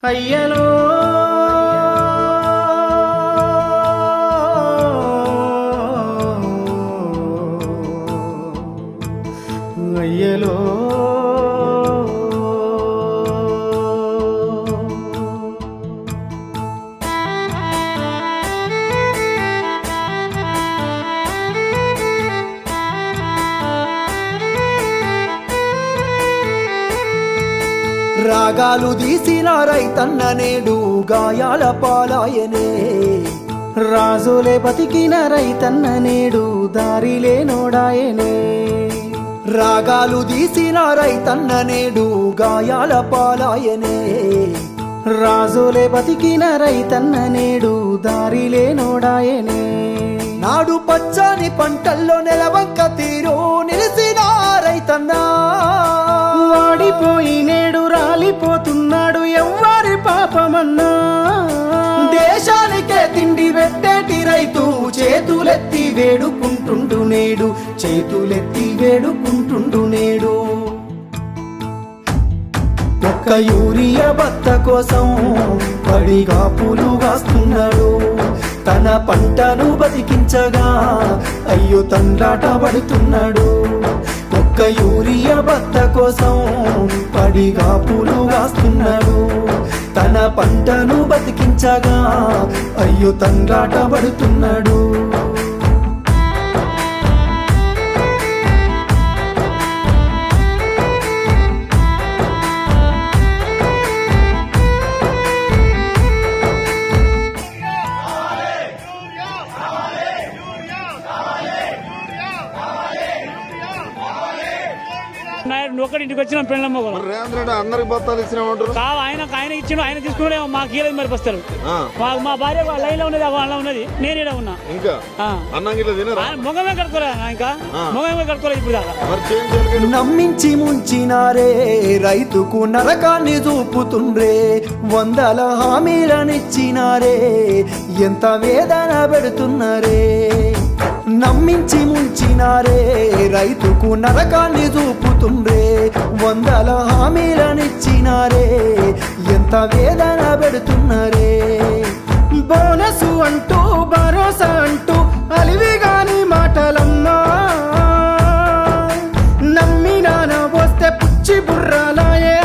అయ్యలో అయ్యలో రాగాలు తీసిన రైతన్న నేడు గాయాల పాలాయనే, రాజులే బతికిన రైతన్న నేడు దారిలే నోడాయనే. రాగాలు తీసిన రైతన్న నేడు గాయాల పాలాయనే, రాజులే బతికిన రైతన్న నేడు దారిలే నోడాయనే. నాడు పచ్చని పంటల్లో నెలవంక తీరు నిలిసిన రైతన్నా, వాడిపోయి నేడు రాలిపోతున్నాడు ఎవ్వరి పాపమన్నా. దేశానికే తిండి పెట్టేటి రైతు చేతులెత్తి వేడుకుంటుండు నేడు, చేతులెత్తి వేడుకుంటుండు నేడు. ఒక్క యూరియా బత్త కోసం పడిగా పూలు కాస్తున్నాడు, తన పంటను బతికించగా అయ్యో తండ్రాట పడుతున్నాడు. ఒక్క యూరియా బత్త కోసం పడిగా పూలు కాస్తున్నాడు, తన పంటను బతికించగా అయ్యో తండ్రాట పడుతున్నాడు. ఒకటి ఇంటికి వచ్చిన పెళ్ళమ్మ రేవంత్ రెడ్డి అందరికి బత్తాలు ఇచ్చినామంటారు. ఆయన ఇచ్చిన ఆయన తీసుకునే మాకు ఇయ్యలేదు మరి బస్తారు. మా భార్య లైన్ లో ఉన్నది, వాళ్ళ ఉన్నది, నేను ఇలా ఉన్నా. ఇంకా అన్నం గిట్ల తినరా? ముఖమే కట్టుకోలే, ఇంకా ముఖమే కట్టుకోలేదు ఇప్పుడు దాకా. నమ్మించి ముంచినారే రైతుకు నరకాన్ని చూపుతుండ్రే, వందల హామీలనిచ్చినారే ఎంత వేదన పెడుతున్నారే. నమ్మించి ముంచినారే రైతుకు నరకాన్ని చూపుతుండ్రే, వందల హామీలనిచ్చినారే ఎంత వేదన పెడుతున్నారే. బోనసు అంటూ భరోసా అంటూ అలివిగాని మాటలమ్మా, నమ్మినాన వస్తే పుచ్చి బుర్రాలాయే